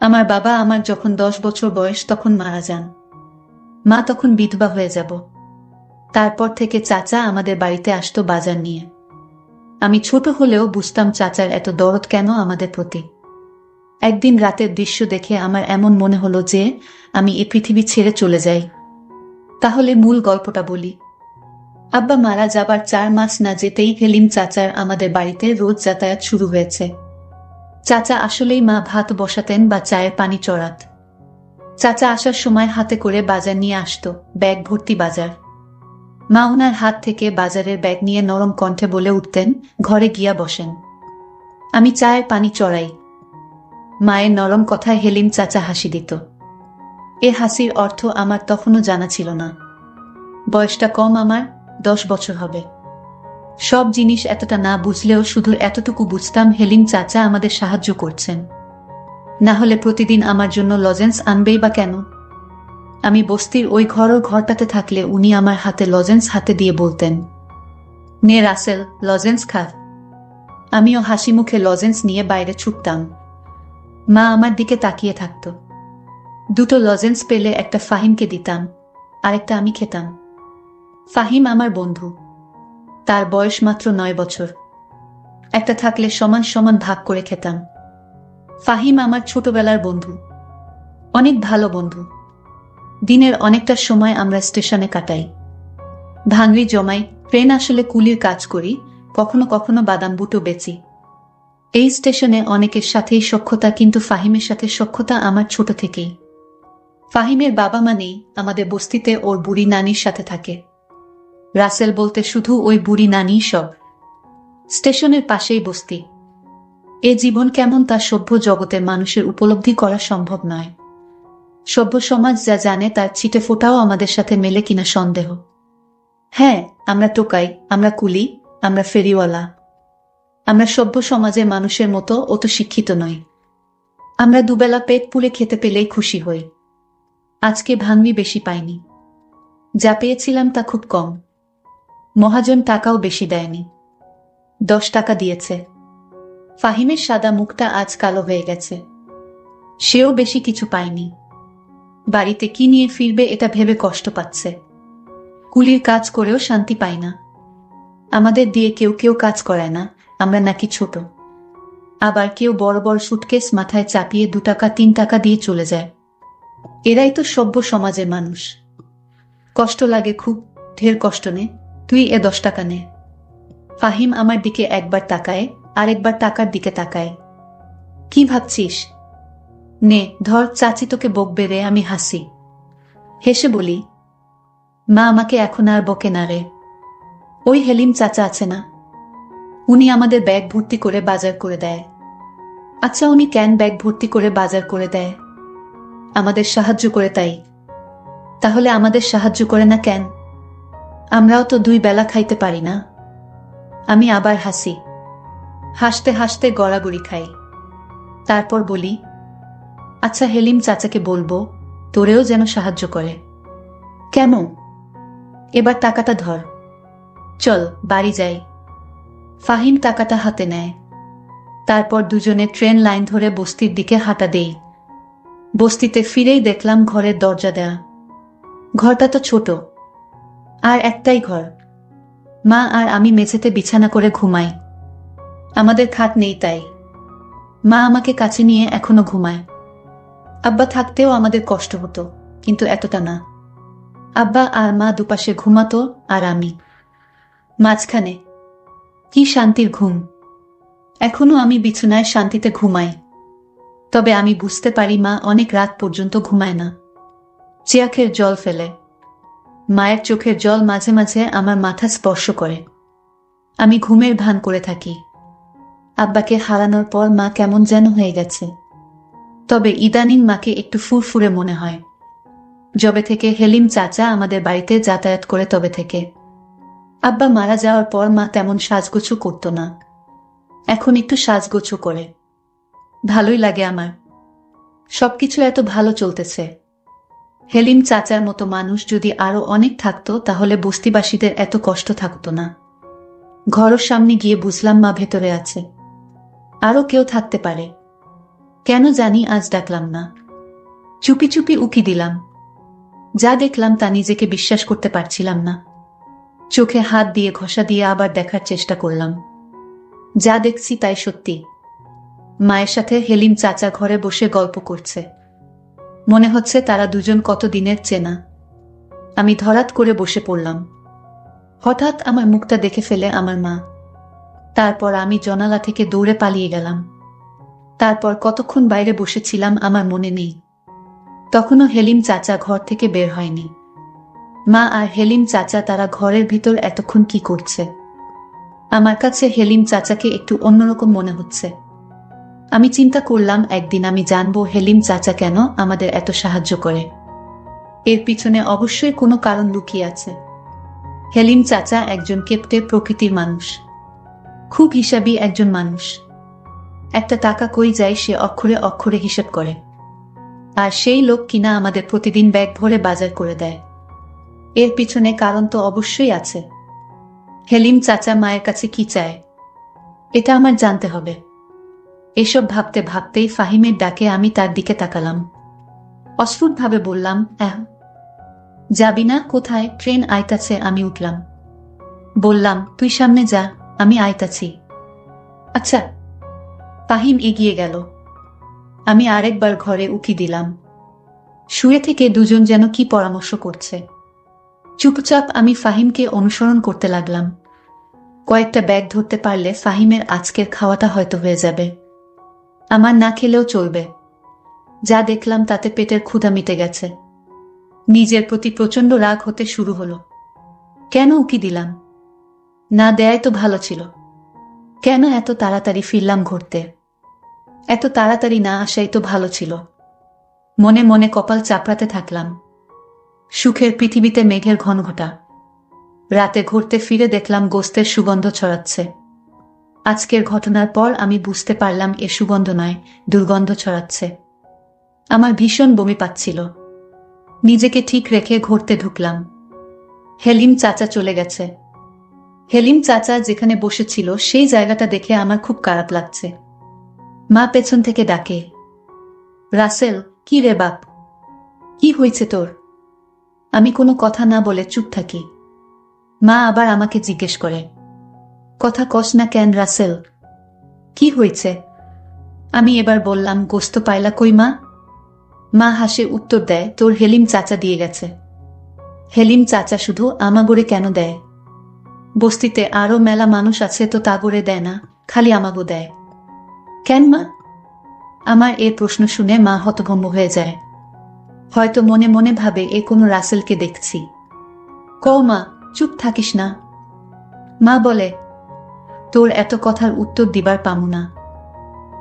আমার বাবা আমার যখন 10 বছর বয়স তখন মারা যান। মা তখন বিধবা হয়ে যাব। তারপর থেকে চাচা আমাদের বাড়িতে আসতো বাজার নিয়ে। আমি ছোট হলেও বুঝতাম চাচার এত দরদ কেন আমাদের প্রতি। একদিন রাতের দৃশ্য দেখে আমার এমন মনে হলো যে আমি এ পৃথিবী ছেড়ে চলে যাই। তাহলে মূল গল্পটা বলি। আব্বা মারা যাবার 4 মাস না যেতেই হেলিম চাচার আমাদের বাড়িতে রোজ যাতায়াত শুরু হয়েছে। চাচা আসলেই মা ভাত বসাতেন বা চায়ের পানি চড়াত। চাচা আসার সময় হাতে করে বাজার নিয়ে আসতো, ব্যাগ ভর্তি বাজার। মা ওনার হাত থেকে বাজারের ব্যাগ নিয়ে নরম কণ্ঠে বলে উঠতেন, ঘরে গিয়া বসেন, আমি চায়ের পানি চড়াই। মায়ের নরম কথায় হেলিম চাচা হাসি দিত। এ হাসির অর্থ আমার তখনও জানা ছিল না। বয়সটা কম, আমার 10 বছর হবে। সব জিনিস এতটা না বুঝলেও শুধু এতটুকু বুঝতাম হেলিম চাচা আমাদের সাহায্য করছেন। না হলে প্রতিদিন আমার জন্য লজেন্স আনবেই বা কেন? আমি বস্তির ওই ঘরটাতে থাকলে উনি আমার হাতে লজেন্স হাতে দিয়ে বলতেন, নে রাসেল, লজেন্স খা। আমিও হাসি মুখে লজেন্স নিয়ে বাইরে ছুটতাম। মা আমার দিকে তাকিয়ে থাকত। দুটো লজেন্স পেলে একটা ফাহিমকে দিতাম, আরেকটা আমি খেতাম। ফাহিম আমার বন্ধু। তার বয়স মাত্র 9 বছর। একটা থাকলে সমান সমান ভাগ করে খেতাম। ফাহিম আমার ছোটবেলার বন্ধু, অনেক ভালো বন্ধু। দিনের অনেকটা সময় আমরা স্টেশনে কাটাই, ভাঙড়ি জমাই, ট্রেন আসলে কুলির কাজ করি, কখনো কখনো বাদাম বুটো বেচি। এই স্টেশনে অনেকের সাথেই সখ্যতা, কিন্তু ফাহিমের সাথে সখ্যতা আমার ছোট থেকেই। ফাহিমের বাবা মা নেই, আমাদের বস্তিতে ওর বুড়ি নানির সাথে থাকে। রাসেল বলতে শুধু ওই বুড়ি নানিই সব। স্টেশনের পাশেই বস্তি। এ জীবন কেমন তা সভ্য জগতের মানুষের উপলব্ধি করা সম্ভব নয়। সভ্য সমাজ যা জানে তার ছিটে ফোটাও আমাদের সাথে মেলে কিনা সন্দেহ। হ্যাঁ, আমরা টোকাই, আমরা কুলি, আমরা ফেরিওয়ালা। আমরা সভ্য সমাজের মানুষের মতো অত শিক্ষিত নই। আমরা দুবেলা পেট পুড়ে খেতে পেলেই খুশি হই। আজকে ভাঙবি বেশি পাইনি, যা পেয়েছিলাম তা খুব কম। মহাজন টাকাও বেশি দেয়নি, 10 টাকা দিয়েছে। ফাহিমের সাদা মুখটা আজ কালো হয়ে গেছে। সেও বেশি কিছু পায়নি। বাড়িতে কি নিয়ে ফিরবে এটা ভেবে কষ্ট পাচ্ছে। কুলির কাজ করেও শান্তি পায় না। আমাদের দিয়ে কেউ কেউ কাজ করায় না, আমরা নাকি ছোট। আবার কেউ বড় বড় সুটকেস মাথায় চাপিয়ে 2 টাকা 3 টাকা দিয়ে চলে যায়। এরাই তো সভ্য সমাজের মানুষ। কষ্ট লাগে খুব, ঢের কষ্ট নে, তুই এ 10 টাকা নে। ফাহিম আমার দিকে একবার তাকায়, আরেকবার টাকার দিকে তাকায়। কি ভাবছিস? নে ধর, চাচি তোকে বকবে রে। আমি হাসি, হেসে বলি, মা আমাকে এখন আর বকে না রে। ওই হেলিম চাচা আছে না, উনি আমাদের ব্যাগ ভর্তি করে বাজার করে দেয়। আচ্ছা, উনি কেন ব্যাগ ভর্তি করে বাজার করে দেয়? আমাদের সাহায্য করে তাই। তাহলে আমাদের সাহায্য করে না কেন? আমরাও তো 2 বেলা খাইতে পারি না। আমি আবার হাসি, হাসতে হাসতে গড়াগড়ি খাই। তারপর বলি, আচ্ছা হেলিম চাচাকে বলবো তোরেও যেন সাহায্য করে। কেমন? এবার টাকাটা ধর, চল বাড়ি যাই। ফাহিম টাকাটা হাতে নেয়। তারপর দুজনে ট্রেন লাইন ধরে বস্তির দিকে হাঁটা দেই। বস্তিতে ফিরেই দেখলাম ঘরের দরজা দেয়া। ঘরটা তো ছোট, আর একটাই ঘর। মা আর আমি মেঝেতে বিছানা করে ঘুমাই। আমাদের খাট নেই তাই। মা আমাকে কাছে নিয়ে এখনো ঘুমায়। আব্বা থাকতেও আমাদের কষ্ট হতো, কিন্তু এতটা না। আব্বা আর মা দুপাশে ঘুমাতো, আর আমি মাঝখানে। কি শান্তির ঘুম! এখনো আমি বিছানায় শান্তিতে ঘুমাই। তবে আমি বুঝতে পারি মা অনেক রাত পর্যন্ত ঘুমায় না। চোখের জল ফেলে। মায়ের চোখের জল মাঝে মাঝে আমার মাথা স্পর্শ করে। আমি ঘুমের ভান করে থাকি। আব্বাকে হারানোর পর মা কেমন যেন হয়ে গেছে। তবে ইদানিং মাকে একটু ফুরফুরে মনে হয়। যবে থেকে হেলিম চাচা আমাদের বাড়িতে যাতায়াত করে তবে থেকে। আব্বা মারা যাওয়ার পর মা তেমন সাজগোছও করত না। এখন একটু সাজগোছও করে। ভালোই লাগে আমার। সবকিছু এত ভালো চলতেছে। হেলিম চাচার মতো মানুষ যদি আরো অনেক থাকতো তাহলে বস্তিবাসীদের এত কষ্ট থাকতো না। ঘরের সামনে গিয়ে বুঝলাম মা ভেতরে আছে। আরো কেউ থাকতে পারে, কেন জানি আজ ডাকলাম না। চুপি চুপি উকি দিলাম। যা দেখলাম তা নিজেকে বিশ্বাস করতে পারছিলাম না। চোখে হাত দিয়ে ঘষা দিয়ে আবার দেখার চেষ্টা করলাম। যা দেখছি তাই সত্যি। মায়ের সাথে হেলিম চাচা ঘরে বসে গল্প করছে। মনে হচ্ছে তারা দুজন কত দিনের চেনা। আমি ধরাত করে বসে পড়লাম। হঠাৎ আমার মুখটা দেখে ফেলে আমার মা। তারপর আমি জানালা থেকে দৌড়ে পালিয়ে গেলাম। তারপর কতক্ষণ বাইরে বসেছিলাম আমার মনে নেই। তখনও হেলিম চাচা ঘর থেকে বের হয়নি। মা আর হেলিম চাচা তারা ঘরের ভিতর এতক্ষণ কি করছে? আমার কাছে হেলিম চাচাকে একটু অন্যরকম মনে হচ্ছে। আমি চিন্তা করলাম একদিন আমি জানবো হেলিম চাচা কেন আমাদের এত সাহায্য করে। এর পিছনে অবশ্যই কোনো কারণ লুকিয়ে আছে। হেলিম চাচা একজন কেপটে প্রকৃতির মানুষ। খুব হিসাবী একজন মানুষ। একটা টাকা কই যায় সে অক্ষরে অক্ষরে হিসাব করে। আর সেই লোক কিনা আমাদের প্রতিদিন ব্যাগ ভরে বাজার করে দেয়। এর পিছনে কারণ তো অবশ্যই আছে। হেলিম চাচা মায়ের কাছে কি চায় এটা আমার জানতে হবে। এসব ভাবতে ভাবতেই ফাহিমের ডাকে আমি তার দিকে তাকালাম। অস্ফুটভাবে বললাম, যাবি না? কোথায়? ট্রেন আইতাছে। আমি উঠলাম। বললাম, তুই সামনে যা, আমি আইতাছি। আচ্ছা। ফাহিম এগিয়ে গেল। আমি আরেকবার ঘরে উকি দিলাম। শুয়ে থেকে দুজন যেন কি পরামর্শ করছে। চুপচাপ আমি ফাহিমকে অনুসরণ করতে লাগলাম। কয়েকটা ব্যাগ ধরতে পারলে ফাহিমের আজকের খাওয়াটা হয়তো হয়ে যাবে। আমার না খেলেও চলবে। যা দেখলাম তাতে পেটের ক্ষুধা মিটে গেছে। নিজের প্রতি প্রচণ্ড রাগ হতে শুরু হলো। কেন উকি দিলাম? না দেয়াই তো ভালো ছিল। কেন এত তাড়াতাড়ি ফিরলাম ঘুরতে? এত তাড়াতাড়ি না আসাই তো ভালো ছিল। মনে মনে কপাল চাপড়াতে থাকলাম। সুখের পৃথিবীতে মেঘের ঘনঘটা। রাতে ঘুরতে ফিরে দেখলাম গোস্তের সুগন্ধ ছড়াচ্ছে। আজকের ঘটনার পর আমি বুঝতে পারলাম এ সুগন্ধ নয়, দুর্গন্ধ ছড়াচ্ছে। আমার ভীষণ বমি পাচ্ছিল। নিজেকে ঠিক রেখে ঘুরতে ঢুকলাম। হেলিম চাচা চলে গেছে। হেলিম চাচা যেখানে বসেছিল সেই জায়গাটা দেখে আমার খুব খারাপ লাগছে। মা পেছন থেকে ডাকে, রাসেল, কি রে বাপ? কি হয়েছে তোর? আমি কোনো কথা না বলে চুপ থাকি। মা আবার আমাকে জিজ্ঞেস করে, কথা কস না কেন রাসেল? কি হয়েছে? আমি এবার বললাম, গোস্ত পাইলা কই মা? মা হাসে উত্তর দেয়, তোর হেলিম চাচা দিয়ে গেছে। হেলিম চাচা শুধু আমাগরে কেন দেয়? বস্তিতে আরো মেলা মানুষ আছে তো তাগরে দেয় না, খালি আমাগো দেয় কেন মা? আমার এ প্রশ্ন শুনে মা হতভম্ব হয়ে যায়। হয়তো মনে মনে ভাবে এ কোনো রাসেলকে দেখছি। কও মা, চুপ থাকিস না। মা বলে, তোর এত কথার উত্তর দিবার পামু না।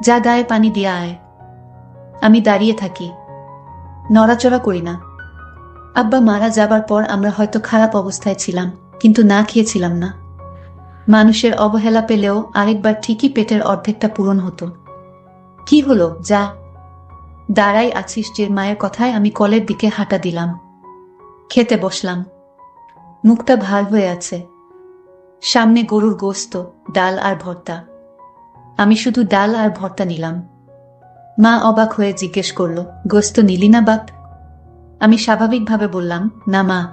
যা গায়ে পানি দিয়া আয়। আমি দাঁড়িয়ে থাকি, নড়াচড়া করি না। আব্বা মারা যাবার পর আমরা হয়তো খারাপ অবস্থায় ছিলাম, কিন্তু না খেয়েছিলাম না। মানুষের অবহেলা পেলেও আরেকবার ঠিকই পেটের অর্ধেকটা পূরণ হতো। কি হলো? যা দাঁড়াই আছিস যে? মায়ের কথায় আমি কলের দিকে হাঁটা দিলাম। খেতে বসলাম। মুখটা ভার হয়ে আছে। সামনে গরুর গোস্ত, ডাল আর ভর্তা। আমি শুধু ডাল আর ভর্তা নিলাম। মা অবাক হয়ে জিজ্ঞেস করল, গোস্ত নিলি না বাপ? আমি স্বাভাবিকভাবে বললাম, না মা।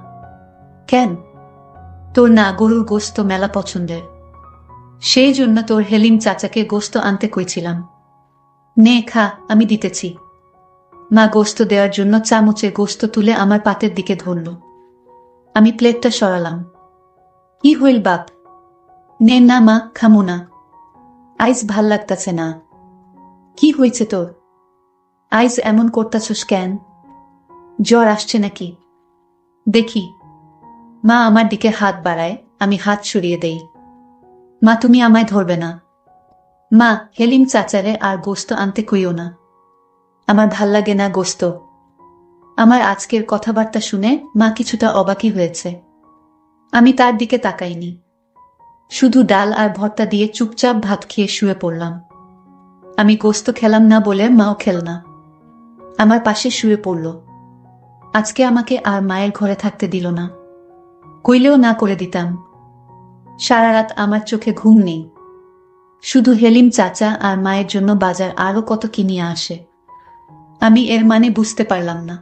কেন? তোর না গরুর গোস্ত মেলা পছন্দের। সেই জন্য তোর হেলিম চাচাকে গোস্ত আনতে কইছিলাম। নে খা, আমি দিতেছি। মা গোস্ত দেওয়ার জন্য চামচে গোস্ত তুলে আমার পাতের দিকে ধরল। আমি প্লেটটা সরালাম। কি হইল বাপ? নে না মা, খামু না। আইজ ভাল লাগতাছে না। কি হয়েছে তোর? আইজ এমন করতাছস কেন? জ্বর আসছে নাকি? দেখি। মা আমার দিকে হাত বাড়ায়, আমি হাত সরিয়ে দেই। মা, তুমি আমায় ধরবে না। মা, হেলিম চাচারে আর গোস্ত আনতে কইও না। আমার ভাল লাগে না গোস্ত। আমার আজকের কথাবার্তা শুনে মা কিছুটা অবাকই হয়েছে। আমি তার দিকে তাকাইনি। শুধু ডাল আর ভর্তা দিয়ে চুপচাপ ভাত খেয়ে শুয়ে পড়লাম। আমি গোস্ত খেলাম না বলে মাও খেল না। আমার পাশে শুয়ে পড়ল। আজকে আমাকে আর মায়ের ঘরে থাকতে দিল না। কইলেও না করে দিতাম। সারা রাত আমার চোখে ঘুম নেই। শুধু হেলিম চাচা আর মায়ের জন্য বাজার আরো কত কি নিয়ে আসে। আমি এর মানে বুঝতে পারলাম না।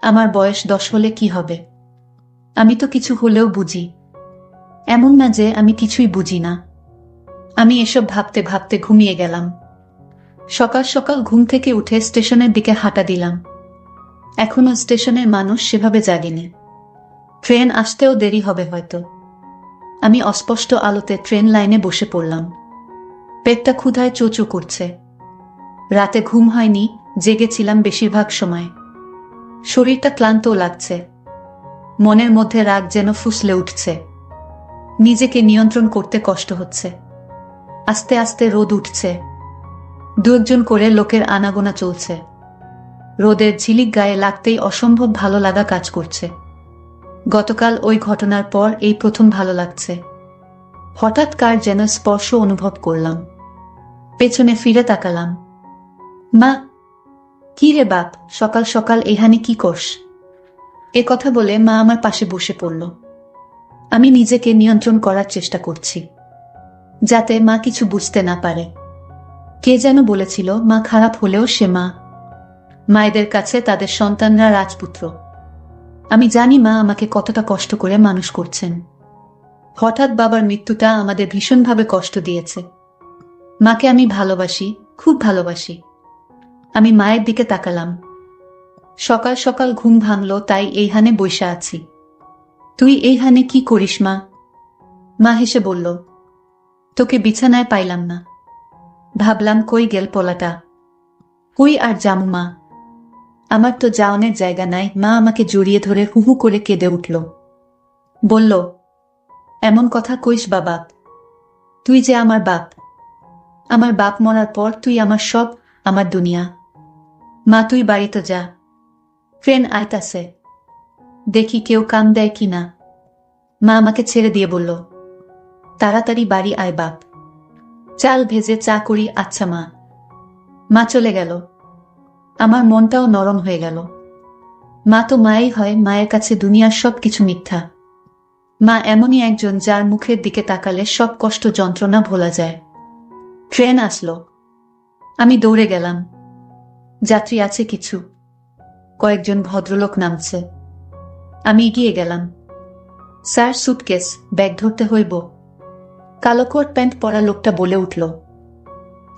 আমার বয়স 10 হলে কি হবে? আমি তো কিছু হলেও বুঝি। এমন না যে আমি কিছুই বুঝি না। আমি এসব ভাবতে ভাবতে ঘুমিয়ে গেলাম। সকাল সকাল ঘুম থেকে উঠে স্টেশনের দিকে হাঁটা দিলাম। এখনো স্টেশনের মানুষ সেভাবে জাগেনি। ট্রেন আসতেও দেরি হবে হয়তো। আমি অস্পষ্ট আলোতে ট্রেন লাইনে বসে পড়লাম। পেটটা ক্ষুধায় চোচো করছে। রাতে ঘুম হয়নি, জেগেছিলাম বেশিরভাগ সময়। শরীরটা ক্লান্তও লাগছে। মনের মধ্যে রাগ যেন ফুসলে উঠছে। নিজেকে নিয়ন্ত্রণ করতে কষ্ট হচ্ছে। আস্তে আস্তে রোদ উঠছে। দু একজন করে লোকের আনাগোনা চলছে। রোদের ঝিলিক গায়ে লাগতেই অসম্ভব ভালো লাগা কাজ করছে। গতকাল ওই ঘটনার পর এই প্রথম ভালো লাগছে। হঠাৎ কার যেন স্পর্শ অনুভব করলাম। পেছনে ফিরে তাকালাম। মা! কি রে বাপ, সকাল সকাল এখানে কি করস? এ কথা বলে মা আমার পাশে বসে পড়ল। আমি নিজেকে নিয়ন্ত্রণ করার চেষ্টা করছি, যাতে মা কিছু বুঝতে না পারে। কে যেন বলেছিল, মা খারাপ হলেও সে মা। মায়েদের কাছে তাদের সন্তানরা রাজপুত্র। আমি জানি মা আমাকে কতটা কষ্ট করে মানুষ করছেন। হঠাৎ বাবার মৃত্যুটা আমাদের ভীষণভাবে কষ্ট দিয়েছে। মাকে আমি ভালোবাসি, খুব ভালোবাসি। আমি মায়ের দিকে তাকালাম। সকাল সকাল ঘুম ভাঙল, তাই এইখানে বইসা আছি। তুই এইখানে কি করিস মা? মা হেসে বলল, তোকে বিছানায় পাইলাম না। ভাবলাম কই গেল পোলাটা। কই আর জামু মা, আমার তো যাওনের জায়গা নাই। মা আমাকে জড়িয়ে ধরে হুহু করে কেঁদে উঠল। বলল, এমন কথা কইস বাবা, তুই যে আমার বাপ। আমার বাপ মরার পর তুই আমার সব, আমার দুনিয়া। মা তুই বাড়িতে যা, ট্রেন আইতাছে, দেখি কেউ কান দেয় কিনা। মা আমাকে ছেড়ে দিয়ে বলল, তাড়াতাড়ি বাড়ি আয় বাপ, চাল ভেজে চা করি। আচ্ছা মা। মা চলে গেল। আমার মনটাও নরম হয়ে গেল। মা তো মাই হয়, মায়ের কাছে দুনিয়ার সব কিছু মিথ্যা। মা এমনই একজন যার মুখের দিকে তাকালে সব কষ্ট যন্ত্রণা ভোলা যায়। ট্রেন আসলো। আমি দৌড়ে গেলাম। যাত্রী আছে কিছু, কয়েকজন ভদ্রলোক নামছে। আমি এগিয়ে গেলাম। স্যার, সুটকেস, ব্যাগ ধরতে হইব। কালো কোট প্যান্ট পরা লোকটা বলে উঠল,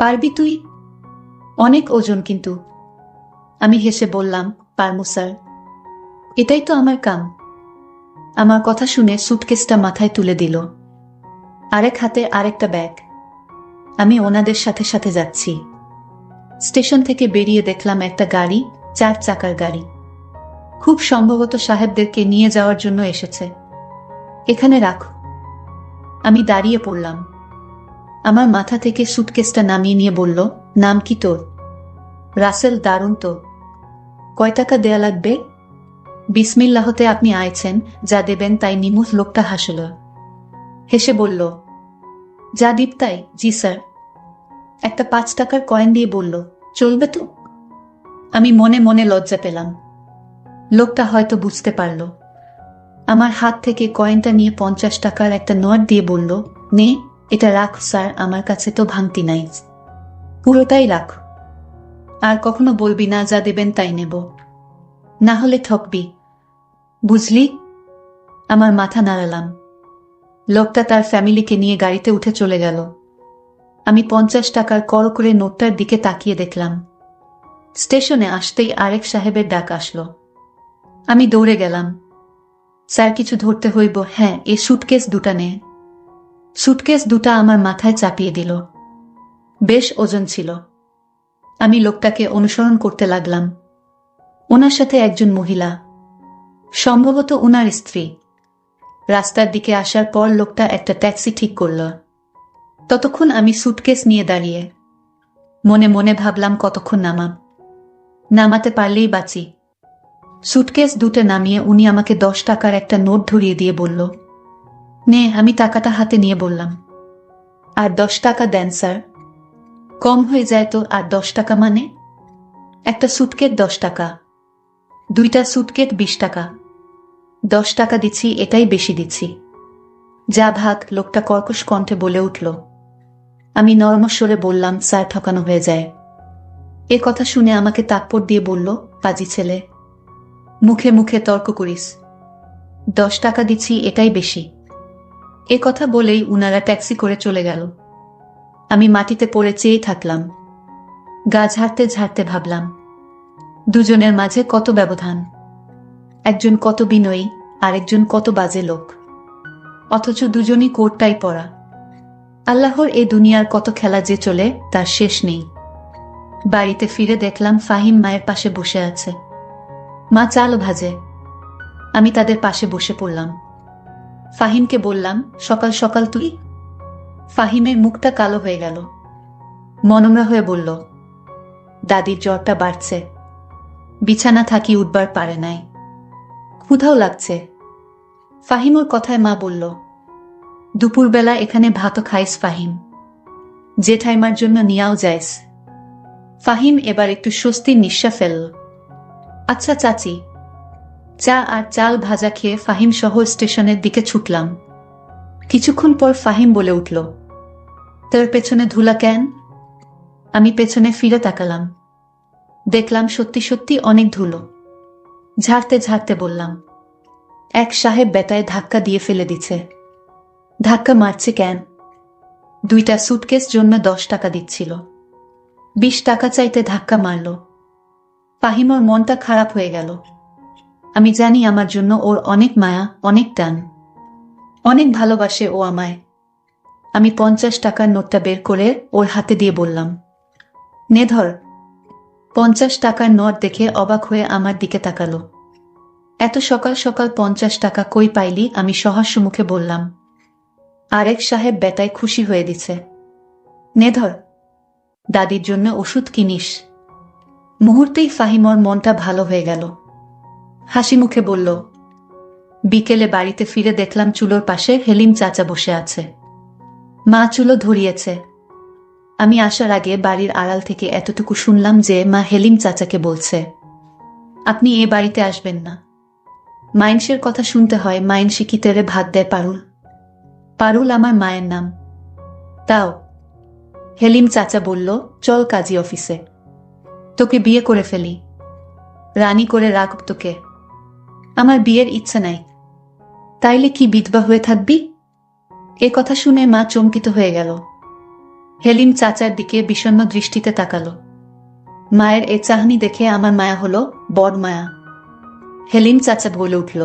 পারবি তুই? অনেক ওজন কিন্তু। আমি হেসে বললাম, পারমু স্যার, এটাই তো আমার কাম। আমার কথা শুনে সুটকেসটা মাথায় তুলে দিল। আরেক হাতে আরেকটা ব্যাগ। আমি ওনাদের সাথে সাথে যাচ্ছি। স্টেশন থেকে বেরিয়ে দেখলাম একটা গাড়ি, 4 চাকার গাড়ি। খুব সম্ভবত সাহেবদেরকে নিয়ে যাওয়ার জন্য এসেছে। এখানে রাখো। আমি দাঁড়িয়ে পড়লাম। আমার মাথা থেকে সুটকেসটা নামিয়ে নিয়ে বলল, নাম কি তোর? রাসেল। দারুণ তো। কয় টাকা দেয়া লাগবে? বিসমিল্লাহতে আপনি আইছেন, যা দেবেন তাই নিমুখ। লোকটা হাসল, হেসে বলল, যা দিব তাই? জি স্যার। একটা 5 টাকার কয়েন দিয়ে বলল, চলবে তো? আমি মনে মনে লজ্জা পেলাম। লোকটা হয়তো বুঝতে পারল। আমার হাত থেকে কয়েনটা নিয়ে 50 টাকার একটা নোট দিয়ে বলল, নে, এটা রাখ স্যার, আমার কাছে তো ভাঙতি নাই। পুরোটাই রাখ। আর কখনো বলবি না যা দেবেন তাই নেব, না হলে ঠকবি, বুঝলি? আমার মাথা নাড়ালাম। লোকটা তার ফ্যামিলিকে নিয়ে গাড়িতে উঠে চলে গেল। আমি 50 টাকার কল করে নোটটার দিকে তাকিয়ে দেখলাম। স্টেশনে আসতেই আরেক সাহেবের ডাক আসলো। আমি দৌড়ে গেলাম। স্যার, কিছু ধরতে হইব। হ্যাঁ, এ সুটকেস দুটা নে। সুটকেস দুটা আমার মাথায় চাপিয়ে দিল। বেশ ওজন ছিল। আমি লোকটাকে অনুসরণ করতে লাগলাম। ওনার সাথে একজন মহিলা, সম্ভবত ওনার স্ত্রী। রাস্তার দিকে আসার পর লোকটা একটা ট্যাক্সি ঠিক করল। ততক্ষণ আমি সুটকেস নিয়ে দাঁড়িয়ে মনে মনে ভাবলাম, কতক্ষণ নামাতে পারলেই বাঁচি। সুটকেস দুটো নামিয়ে উনি আমাকে 10 টাকার একটা নোট ধরিয়ে দিয়ে বলল, নে। আমি টাকাটা হাতে নিয়ে বললাম, আর 10 টাকা দেন স্যার। কম হয়ে যায় তো। আর 10 টাকা মানে? একটা সুটকেট 10 টাকা, দুইটা সুটকেট 20 টাকা। 10 টাকা দিচ্ছি, এটাই বেশি দিচ্ছি। যা ভাগ। লোকটা কর্কশ কণ্ঠে বলে উঠল। আমি নরমস্বরে বললাম, স্যার ঠকানো হয়ে যায়। এ কথা শুনে আমাকে তাপ্পড় দিয়ে বলল, পাজি ছেলে, মুখে মুখে তর্ক করিস, 10 টাকা দিচ্ছি, এটাই বেশি। এ কথা বলেই উনারা ট্যাক্সি করে চলে গেল। আমি মাটিতে পড়ে চেয়ে থাকলাম। গা ঝাড়তে ঝাড়তে ভাবলাম, দুজনের মাঝে কত ব্যবধান। একজন কত বিনয়ী, আরেকজন কত বাজে লোক, অথচ দুজনই কোটটাই পরা। আল্লাহর এ দুনিয়ার কত খেলা যে চলে তার শেষ নেই। বাড়িতে ফিরে দেখলাম ফাহিম মায়ের পাশে বসে আছে। মা চাল ভাজে। আমি তাদের পাশে বসে পড়লাম। ফাহিমকে বললাম, সকাল সকাল তুই? ফাহিমের মুখটা কালো হয়ে গেল। মনমরা হয়ে বলল, দাদির জ্বরটা বাড়ছে, বিছানা থাকি উঠবার পারে নাই, ক্ষুধাও লাগছে। ফাহিমর কথায় মা বলল, দুপুরবেলা এখানে ভাতও খাইস ফাহিম, জেঠাইমার জন্য নিয়াও যাইস। ফাহিম এবার একটু স্বস্তির নিঃশ্বাস ফেলল। আচ্ছা চাচি। চা আর চাল ভাজা খেয়ে ফাহিম সহ স্টেশনের দিকে ছুটলাম। কিছুক্ষণ পর ফাহিম বলে উঠল, তোর পেছনে ধুলা কেন? আমি পেছনে ফিরে তাকালাম। দেখলাম সত্যি সত্যি অনেক ধুলো। ঝাড়তে ঝাড়তে বললাম, এক সাহেব বেটায় ধাক্কা দিয়ে ফেলে দিছে। ধাক্কা মারছে কেন? 2টা সুটকেস জন্য 10 টাকা দিচ্ছিল, 20 টাকা চাইতে ধাক্কা মারল। ফাহিমর মনটা খারাপ হয়ে গেল। আমি জানি আমার জন্য ওর অনেক মায়া, অনেক টান, অনেক ভালোবাসে ও আমায়। আমি 50 টাকার নোটটা বের করে ওর হাতে দিয়ে বললাম, নে ধর। 50 টাকার নোট দেখে অবাক হয়ে আমার দিকে তাকালো। এত সকাল সকাল 50 টাকা কই পাইলি? আমি সহাস্য মুখে বললাম। আরেক সাহেব বেটায় খুশি হয়ে দিছে। নে ধর, দাদির জন্য ওষুধ কিনিস। মুহূর্তেই ফাহিমর মনটা ভালো হয়ে গেল। হাসি মুখে বলল, বিকেলে বাড়িতে ফিরে দেখলাম চুলোর পাশে হেলিম চাচা বসে আছে। মা চুলো ধরিয়েছে। আমি আসার আগে বাড়ির আড়াল থেকে এতটুকু শুনলাম যে মা হেলিম চাচাকে বলছে, আপনি এ বাড়িতে আসবেন না। মাইনসের কথা শুনতে হয়, মাইনসি কি তেরে ভাত দেয় পারুল? পারুল আমার মায়ের নাম। তাও? হেলিম চাচা বলল, চল কাজী অফিসে, তোকে বিয়ে করে ফেলি, রানী করে রাখব তোকে। আমার বিয়ের ইচ্ছা নাই। তাইলে কি বিধবা হয়ে থাকবি? এ কথা শুনে মা চমকিত হয়ে গেল। হেলিম চাচার দিকে বিষণ্ণ দৃষ্টিতে তাকালো। মায়ের এ চাহনি দেখে আমার মায়া হলো, বড় মায়া। হেলিম চাচা বলে উঠল,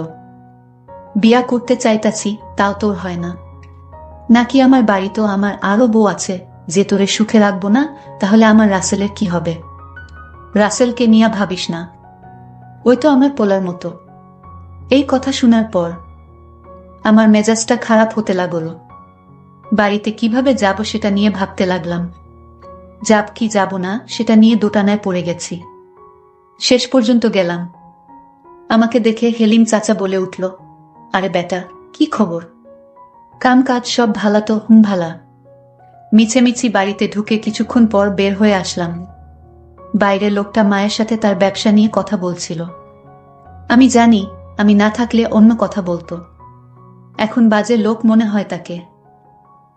বিয়া করতে চাইতাছি, তাও তোর হয় না। নাকি আমার বাড়িতেও আমার আরো বউ আছে, যে তোরে সুখে রাখবো না? তাহলে আমার রাসেলের কি হবে? রাসেলকে নিয়ে ভাবিস না, ওই তো আমার পোলার মতো। এই কথা শোনার পর আমার মেজাজটা খারাপ হতে লাগলো। বাড়িতে কিভাবে যাব সেটা নিয়ে ভাবতে লাগলাম। যাব কি যাব না সেটা নিয়ে দোটানায় পড়ে গেছি। শেষ পর্যন্ত গেলাম। আমাকে দেখে হেলিম চাচা বলে উঠল, আরে বেটা, কি খবর? কাম কাজ সব ভালা তো? ভালা। মিছেমিছি বাড়িতে ঢুকে কিছুক্ষণ পর বের হয়ে আসলাম। বাইরে লোকটা মায়ের সাথে তার ব্যবসা নিয়ে কথা বলছিল। আমি জানি আমি না থাকলে অন্য কথা বলতো। এখন বাজে লোক মনে হয় তাকে।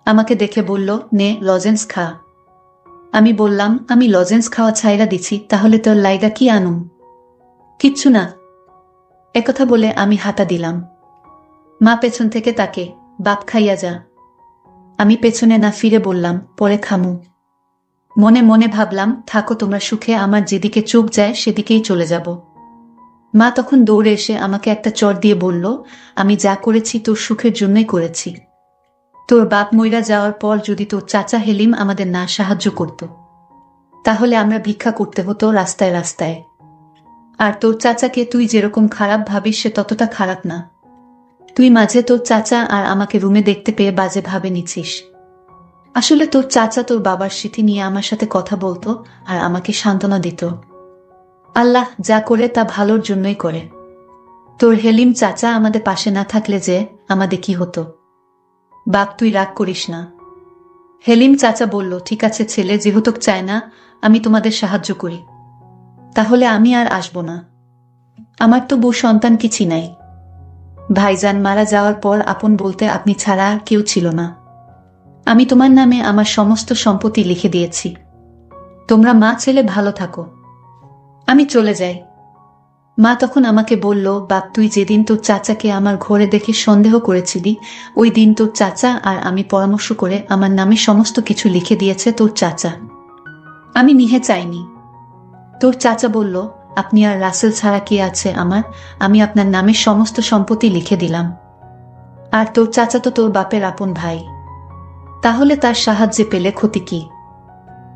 আমাকে দেখে বলল, নে লজেন্স খা। আমি বললাম, আমি লজেন্স খাওয়া ছাইরা দিছি, তাহলে তোর লাইগা কি আনুম? কিচ্ছু না। একথা বলে আমি হাঁটা দিলাম। মা পেছন থেকে তাকে, বাপ খাইয়া যা। আমি পেছনে না ফিরে বললাম, পরে খামু। মনে মনে ভাবলাম, থাকো তোমরা সুখে, আমার যেদিকে চোখ যায় সেদিকেই চলে যাব। মা তখন দৌড়ে এসে আমাকে একটা চড় দিয়ে বলল, আমি যা করেছি তোর সুখের জন্যই করেছি। তোর বাপ মইরা যাওয়ার পর যদি তোর চাচা হেলিম আমাদের না সাহায্য করত, তাহলে আমরা ভিক্ষা করতে হতো রাস্তায় রাস্তায়। আর তোর চাচাকে তুই যেরকম খারাপ ভাবিস সে ততটা খারাপ না। তুই মাঝে তোর চাচা আর আমাকে রুমে দেখতে পেয়ে বাজে ভাবে নিছিস। আসলে তোর চাচা তোর বাবার স্মৃতি নিয়ে আমার সাথে কথা বলতো আর আমাকে সান্ত্বনা দিত। আল্লাহ যা করে তা ভালোর জন্যই করে। তোর হেলিম চাচা আমাদের পাশে না থাকলে যে আমাদের কি হতো? বাপ, তুই রাগ করিস না। হেলিম চাচা বলল, ঠিক আছে ছেলে, যেহেতু চায় না আমি তোমাদের সাহায্য করি, তাহলে আমি আর আসব না। আমার তো বউ সন্তান কিছু নাই। ভাইজান মারা যাওয়ার পর আপন বলতে আপনি ছাড়া আর কেউ ছিল না। আমি তোমার নামে আমার সমস্ত সম্পত্তি লিখে দিয়েছি। তোমরা মা ছেলে ভালো থাকো। আমি চলে যাই। মা তখন আমাকে বলল, বাপ, তুই যেদিন তোর চাচাকে আমার ঘরে দেখে সন্দেহ করেছিলি, ওই দিন তোর চাচা আর আমি পরামর্শ করে আমার নামে সমস্ত কিছু লিখে দিয়েছে তোর চাচা। আমি নিহে চাইনি। তোর চাচা বলল, আপনি আর রাসেল ছাড়া কি আছে আমার, আমি আপনার নামে সমস্ত সম্পত্তি লিখে দিলাম। আর তোর চাচা তো তোর বাপের আপন ভাই, তাহলে তার সাহায্যে পেলে ক্ষতি কি?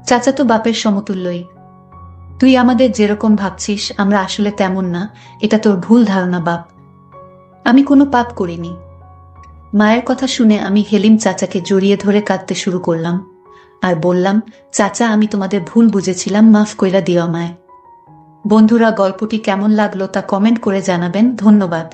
চাচা তো বাপের সমতুল্যই। তুই আমাদের যেরকম ভাবছিস আমরা আসলে তেমন না, এটা তোর ভুল ধারণা বাপ। আমি কোনো পাপ করিনি। মায়ের কথা শুনে আমি হেলিম চাচাকে জড়িয়ে ধরে কাঁদতে শুরু করলাম আর বললাম, চাচা, আমি তোমাদের ভুল বুঝেছিলাম, মাফ কইরা দিও আমায়। বন্ধুরা, গল্পটি কেমন লাগলো তা কমেন্ট করে জানাবেন। ধন্যবাদ।